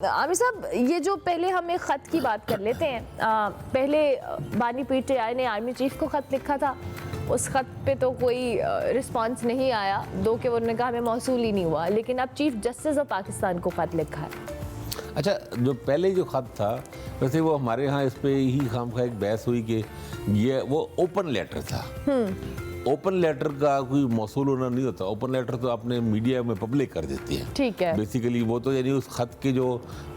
आमिर साहब, ये जो पहले हम एक ख़त की बात कर लेते हैं। पहले बानी पीटीआई ने आर्मी चीफ को ख़त लिखा था, उस ख़त पे तो कोई रिस्पांस नहीं आया, दो कि उन्होंने कहा हमें मौसूल ही नहीं हुआ। लेकिन अब चीफ जस्टिस ऑफ पाकिस्तान को ख़त लिखा है। अच्छा, जो पहले जो ख़त था वैसे वो हमारे यहाँ इस पे ही खामखा एक बहस हुई कि ये वो ओपन लेटर था। ओपन लेटर का कोई मौसूल होना नहीं होता। ओपन लेटर तो आपने मीडिया में पब्लिक कर देती है। ठीक है। बेसिकली वो तो यानी उस खत के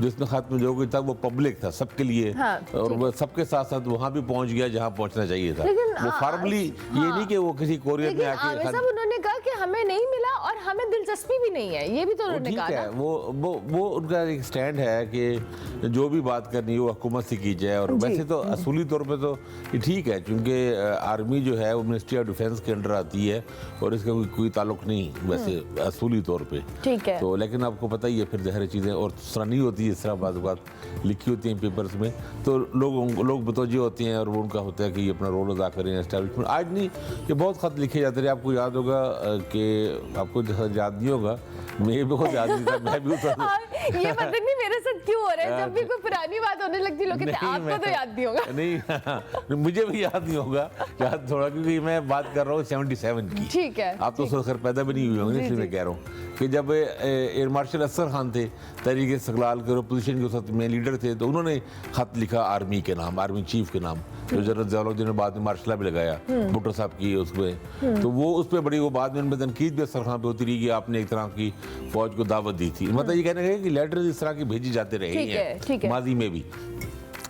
जिसमें खत में जो कुछ था वो पब्लिक था सबके लिए। हाँ, और वो सबके साथ साथ वहाँ भी पहुँच गया जहाँ पहुँचना चाहिए था। वो फॉर्मली ये नहीं कि वो किसी कोरियर में आके उन्होंने कहा कि हमें नहीं मिला और हमें दिलचस्पी भी नहीं है, ये भी तो उन्होंने कहा है। वो उनका एक स्टैंड है कि जो भी बात करनी है वो हुकूमत से की जाए। और वैसे तो असूली तौर पे तो ये ठीक है, क्योंकि आर्मी जो है वो मिनिस्ट्री ऑफ डिफेंस के अंडर आती है और इसका कोई ताल्लुक नहीं वैसे असूली तौर पे। ठीक है। तो लेकिन आपको पता ही है फिर ज़हर चीज़ें और तरह नहीं होती है, इस तरह बात लिखी होती हैं पेपर्स में तो लोग मुतवज्जे होते हैं और वो उनका होता है कि ये अपना रोल अदा करें एस्टैब्लिशमेंट। आज नहीं, ये बहुत ख़त लिखे जाते रहे। आपको याद होगा कि आपको याद नहीं होगा, मैं बहुत याद नहीं था, मैं भी ये पता नहीं मेरे साथ क्यों हो रहा है, जब भी कोई पुरानी बात होने लगती लोग कहते हैं आपको तो याद नहीं होगा। नहीं, मुझे भी याद नहीं होगा, याद थोड़ा, क्योंकि मैं बात कर रहा हूँ 77 की। ठीक है। आप तो उस खैर पैदा भी नहीं हुए होंगे, इसलिए मैं कह रहा हूँ कि जब एयर मार्शल असगर खान थे तहरीक इस्तिक़लाल के अपोजिशन के साथ में लीडर थे, तो उन्होंने खत लिखा आर्मी के नाम, आर्मी चीफ के नाम, जो जनरल ज़ियाउद्दीन ने बाद में मार्शल भी लगाया भुट्टो साहब की उसमें। तो वो उस पर बड़ी वो बाद में उनमें तनकीद भी असगर खान पे होती रही कि आपने एक तरह की फौज को दावत दी थी। मतलब ये कहने लगे कि लेटर इस तरह के भेजे जाते रहे हैं माजी में भी।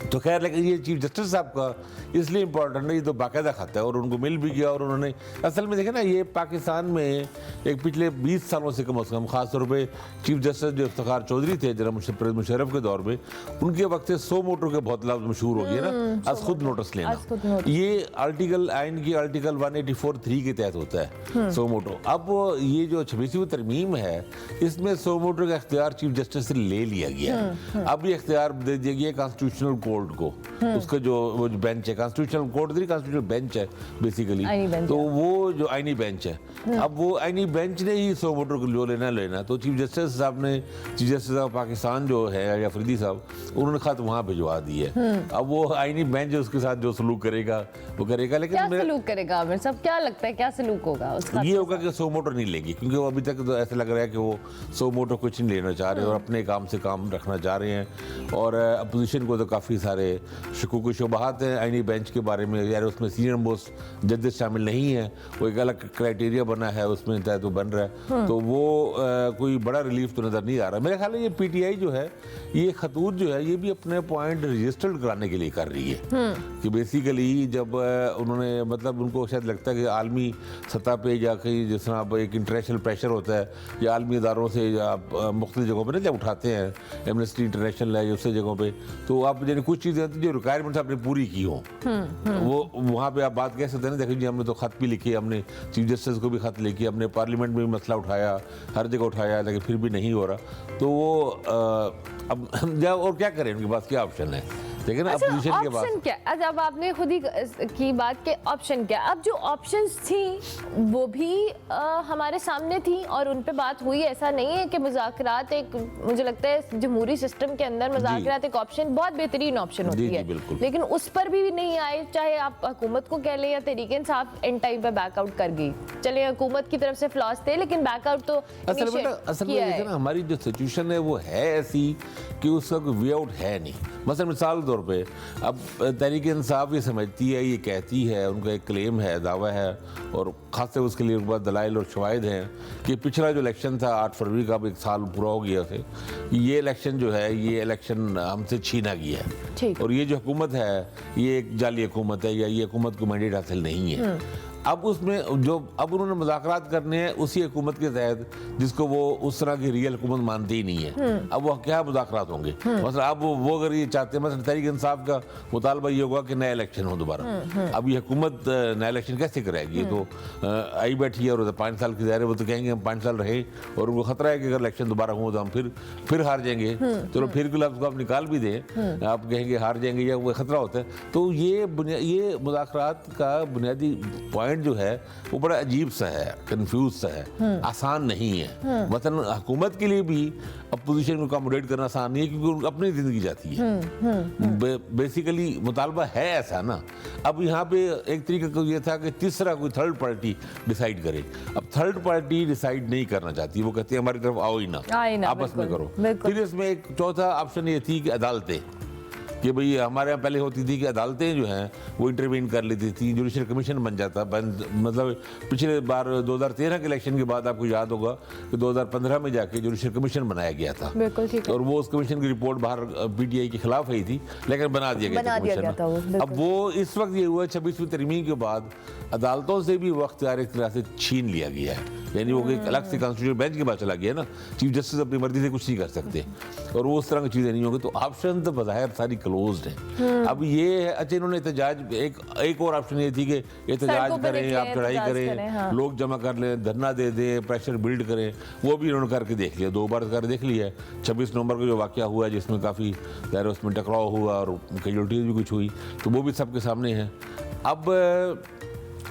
तो खैर, लेकिन ये चीफ जस्टिस साहब का इसलिए इम्पोर्टेंट है, ये तो बाकायदा खाता है और उनको मिल भी गया। और उन्होंने असल में देखे ना, ये पाकिस्तान में एक पिछले 20 सालों से कम खासतौर पे चीफ जस्टिस जो इफ्तिखार चौधरी थे जनाब मुशर्रफ के दौर में, उनके वक्त से 100 मोटर के बहुत लफ्ज़ मशहूर हो गया ना, आज खुद नोटिस लेना। ये आर्टिकल आइन की आर्टिकल 184(3) के तहत होता है 100 मोटर। अब ये जो 26वीं तरमीम है इसमें 100 मोटर का इख्तियार चीफ जस्टिस से ले लिया गया। अब ये इख्तियार दे दिया गया कॉन्स्टिट्यूशनल कोर्ट को, उसका जो वो बेंच है, कॉन्स्टिट्यूशनल कोर्ट नहीं, कॉन्स्टिट्यूशनल बेंच है बेसिकली, तो वो जो आईनी बेंच है। अब वो आईनी बेंच ने ही 100 मोटर को जो लेना, तो चीफ जस्टिस साहब ने, चीफ जस्टिस ऑफ पाकिस्तान जो है या अफरीदी साहब, उन्होंने खत वहाँ भिजवा दी है। अब वो आईनी बेंच उसके साथ जो सलूक करेगा वो करेगा। लेकिन क्या सलूक करेगा आमिर साहब, क्या लगता है क्या सलूक होगा उसका? ये होगा कि 100 मोटर नहीं लेगी, क्योंकि वो अभी तक तो ऐसा लग रहा है कि वो 100 मोटर कुछ नहीं लेना चाह रहे और अपने काम से काम रखना चाह रहे हैं। और अपोजिशन को तो काफ़ी सारे शकूक शुबहात हैं आईनी बेंच के बारे में, यार उसमें सीनियर मोस्ट जजेस शामिल नहीं है, वो एक अलग क्राइटेरिया बना है उसमें तहत तो बन रहा है। तो वो कोई बड़ा रिलीफ तो नज़र नहीं आ रहा। मेरे ख्याल में ये पीटीआई जो है, ये खतूत जो है, ये भी अपने पॉइंट रजिस्टर्ड कराने के लिए कर रही है कि बेसिकली जब उन्होंने, मतलब उनको शायद लगता है कि आलमी सतह पे या कहीं जिस तरह अब एक इंटरनेशनल प्रेशर होता है या आलमी इदारों से या मुख्तलिफ जगहों पर जब उठाते हैं, एमनेस्टी इंटरनेशनल है उससे जगहों पर, तो आप जैसे कुछ चीज़ें होती जो रिक्वायरमेंट्स आपने पूरी की हो, वो वहाँ पे आप बात कह सकते हैं ना, देखिए जी हमने तो खत भी लिखी, हमने चीफ जस्टिस को भी खत लिखी, हमने पार्लियामेंट में भी मसला उठाया, हर जगह उठाया, लेकिन फिर भी नहीं हो रहा। तो वो अब जब और क्या करें, उनके पास क्या ऑप्शन है? देखिए ना, अपोजिशन के पास ऑप्शन क्या? अच्छा, अब आपने खुद ही की बात के ऑप्शन क्या, अब जो ऑप्शंस थी वो भी हमारे सामने थी और उन पे बात हुई। ऐसा नहीं है कि मुज़ाकरात एक, मुझे लगता है जमहूरी सिस्टम के अंदर मुज़ाकरात एक ऑप्शन, बहुत बेहतरीन ऑप्शन होती है, लेकिन उस पर भी नहीं आए। चाहे आप हुकूमत को कह लें या तहरीक इंसाफ एंड टाइम पे बैकआउट कर गई। चले हुकूमत की तरफ से फ्लॉस थे, लेकिन बैकआउट तो असल में हमारी जो सिचुएशन है वो है ऐसी कि उसका कोई वे आउट है नहीं। मसलन मिसाल तौर पे अब तहरीक इंसाफ ये समझती है, ये कहती है, उनका एक क्लेम है, दावा है और ख़ास तौर उसके लिए उनके पास दलाइल और शवाहिद हैं कि पिछला जो इलेक्शन था 8 फरवरी का, अब 1 साल पूरा हो गया उसे, ये इलेक्शन जो है, ये इलेक्शन हमसे छीना गया है और ये जो हुकूमत है ये एक जाली हुकूमत है या ये हुकूमत को मैंडेट हासिल नहीं है। अब उसमें जो अब उन्होंने मुज़ाकरात करने हैं उसी हुकूमत के तहत जिसको वो उस तरह की रियल हुकूमत मानती ही नहीं है। अब वो क्या मुज़ाकरात होंगे? मतलब अब वो अगर ये चाहते हैं, मतलब तहरीक इंसाफ का मुतालबा ये होगा कि नया इलेक्शन हो दोबारा। अब ये हुकूमत नया इलेक्शन कैसे कराएगी? ये तो आई बैठी है और 5 साल की ज़ाहिर है, वो तो कहेंगे हम 5 साल रहे और उनको खतरा है कि अगर इलेक्शन दोबारा हो तो हम फिर हार जाएंगे। चलो फिर के लफ्ज़ को आप निकाल भी दें, आप कहेंगे हार जाएंगे या वो खतरा होता है। तो ये मुज़ाकरात का बुनियादी पॉइंट पॉइंट जो है वो बड़ा अजीब सा है, कंफ्यूज सा है, आसान नहीं है। मतलब हुकूमत के लिए भी अपोजिशन को अकोमोडेट करना आसान नहीं है, क्योंकि उनको अपनी जिंदगी जाती है। बेसिकली मुतालबा है ऐसा ना। अब यहाँ पे एक तरीका तो ये था कि तीसरा कोई थर्ड पार्टी डिसाइड करे। अब थर्ड पार्टी डिसाइड नहीं करना चाहती, वो कहती है हमारी तरफ आओ ही ना, आपस में करो। फिर इसमें एक चौथा ऑप्शन ये थी कि अदालतें, कि भाई हमारे यहाँ पहले होती थी कि अदालतें जो हैं वो इंटरवीन कर लेती थी, जुडिशल कमीशन बन जाता। मतलब पिछले बार 2013 के इलेक्शन के बाद आपको याद होगा कि 2015 में जाके जुडिशल कमीशन बनाया गया था। बिल्कुल ठीक है। और वो उस कमीशन की रिपोर्ट बाहर पीटीआई के खिलाफ आई थी, लेकिन बना दिया गया था। अब वो इस वक्त ये हुआ 26वीं तरमीम के बाद अदालतों से भी वक्त एक तरह से छीन लिया गया है। यानी वो एक अलग से कॉन्स्टिट्यूशन बेंच के पास चला गया ना, चीफ जस्टिस अपनी मर्जी से कुछ नहीं कर सकते, और वो उस तरह की चीजें नहीं होंगी। तो ऑप्शन तो बज़ाहिर सारी क्लोज्ड है। अब ये है, अच्छा इन्होंने एहतजाज, एक और ऑप्शन ये थी कि एहतजाज करें, आप चढ़ाई करें, हाँ। लोग जमा कर लें, धरना दे दें, प्रेशर बिल्ड करें। वो भी उन्होंने करके देख लिया, 2 बार कर देख लिया है। 26 नवंबर को जो वाकया हुआ है जिसमें काफ़ी ज़्यादा उसमें टकराव हुआ और कैजुअल्टीज भी कुछ हुई, तो वो भी सबके सामने है। अब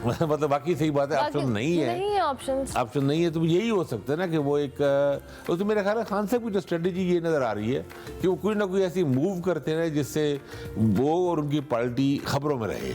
मतलब बाकी सही बात है, ऑप्शन नहीं है, ऑप्शन नहीं है। तो यही हो सकता है ना कि वो एक, तो मेरे ख्याल है खान साहब की जो स्ट्रेटेजी ये नज़र आ रही है कि वो कोई ना कोई ऐसी मूव करते रहे जिससे वो और उनकी पार्टी खबरों में रहे।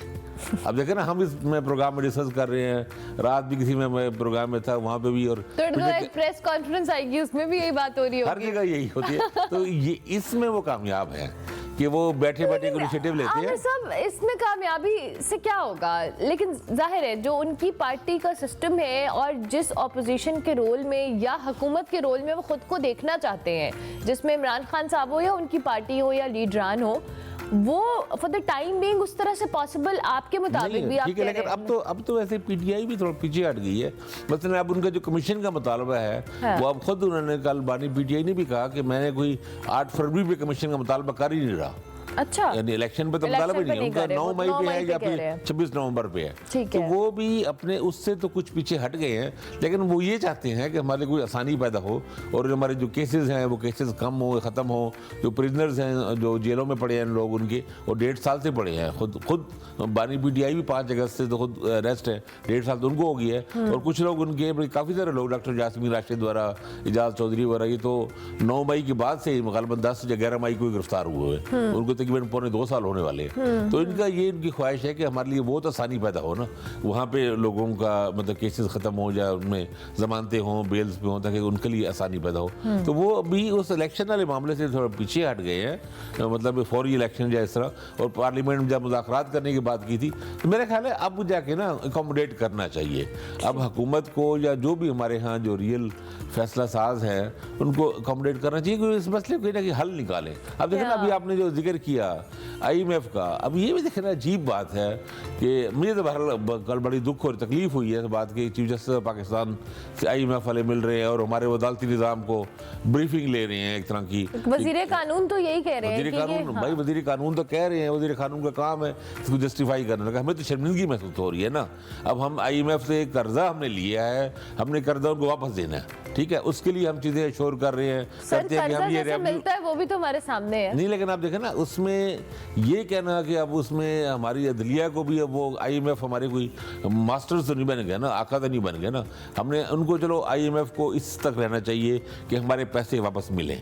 अब देखें ना, हम इस प्रोग्राम में डिस्कस कर रहे हैं, रात भी किसी में प्रोग्राम में था, वहाँ पे भी, और तो प्रेस कॉन्फ्रेंस आएगी उसमें भी यही बात हो रही है, हर जगह यही होती है। तो ये इसमें वो कामयाब है कि वो बैठे बैठे इनिशिएटिव लेते हैं। सब इसमें कामयाबी से क्या होगा, लेकिन जाहिर है जो उनकी पार्टी का सिस्टम है और जिस ऑपोजिशन के रोल में या हुकूमत के रोल में वो खुद को देखना चाहते हैं, जिसमें इमरान खान साहब हो या उनकी पार्टी हो या लीडरान हो, वो फॉर द टाइम बीइंग उस तरह से पॉसिबल आपके मुताबिक भी आप कह रहे हैं। लेकिन अब तो वैसे पीटीआई भी थोड़ा पीछे हट गई है। मतलब अब उनका जो कमीशन का मुतालबा है, हाँ। वो अब खुद उन्होंने कल बानी पीटीआई ने भी कहा कि मैंने कोई 8 फरवरी पे कमीशन का मुतालबा कर ही नहीं रहा। अच्छा, यानी इलेक्शन पे तो मुतालबा नहीं है उनका, 9 मई पे है या फिर 26 नवंबर पे है। तो वो भी अपने उससे तो कुछ पीछे हट गए हैं, लेकिन वो ये चाहते हैं कि हमारे कोई आसानी पैदा हो और हमारे जो केसेस हैं वो केसेस कम हो, ख़त्म हो। जो प्रिजनर्स हैं जो जेलों में पड़े हैं लोग, उनके और 1.5 साल से पड़े हैं, खुद बानी पीटीआई भी 5 अगस्त से तो खुद अरेस्ट है, 1.5 साल तो उनको हो गया है। और कुछ लोग उनके, काफ़ी सारे लोग, डॉक्टर जासमीन राशिद द्वारा, इजाज चौधरी वगैरह, ये तो 9 मई के बाद से गलबन 10 या 11 मई को गिरफ्तार हुए हैं। उनको तकरीबन 2 साल होने वाले हैं। तो इनका ये, इनकी ख्वाहिश है कि हमारे लिए बहुत आसानी पैदा हो ना, वहाँ पे लोगों का मतलब केसेस खत्म हो जाए, उनमें जमानतें हों, बेल्स पे हों, ताकि उनके लिए आसानी पैदा हो। तो वो अभी उस इलेक्शन वाले मामले से थोड़ा पीछे हट गए हैं, मतलब फौरी इलेक्शन या इस तरह। और पार्लियामेंट में जब मुज़ाकरात करने की बात की थी, तो मेरा ख्याल है अब जाके ना अकोमोडेट करना चाहिए। अब हुकूमत को या जो भी हमारे यहाँ जो रियल फैसला साज है उनको अकोमोडेट करना चाहिए, क्योंकि इस मसले को कि हल निकालें। अब देखिए ना, अभी आपने जो जिक्र किया IMF का, अब ये भी देखना अजीब बात है कि मुझे तो बहरहाल कल बड़ी दुख और तकलीफ हुई है इस बात की, चीफ जस्टिस पाकिस्तान से IMF वाले मिल रहे हैं और हमारे अदालती निज़ाम को ब्रीफिंग ले रहे हैं एक तरह की। वज़ीर कानून तो यही कह रहे हैं, भाई वज़ीर कानून तो कह रहे हैं, वज़ीर कानून का काम है इसको जस्टिफाई करने का। हमें तो शर्मिंदगी महसूस हो रही है ना। अब हम IMF से कर्जा हमने लिया है, हमने कर्जा उनको वापस देना है, ठीक है, उसके लिए हम चीजें शोर कर रहे हैं, करते हैं कि हम ये मिलता है, वो भी तो हमारे सामने है। नहीं, लेकिन आप देखें ना, उसमें ये कहना कि अब उसमें हमारी अदलिया को भी, अब वो IMF हमारे कोई मास्टर्स तो नहीं बन गया ना, आका तो नहीं बन गया ना। हमने उनको, चलो IMF को इस तक रहना चाहिए कि हमारे पैसे वापस मिलें।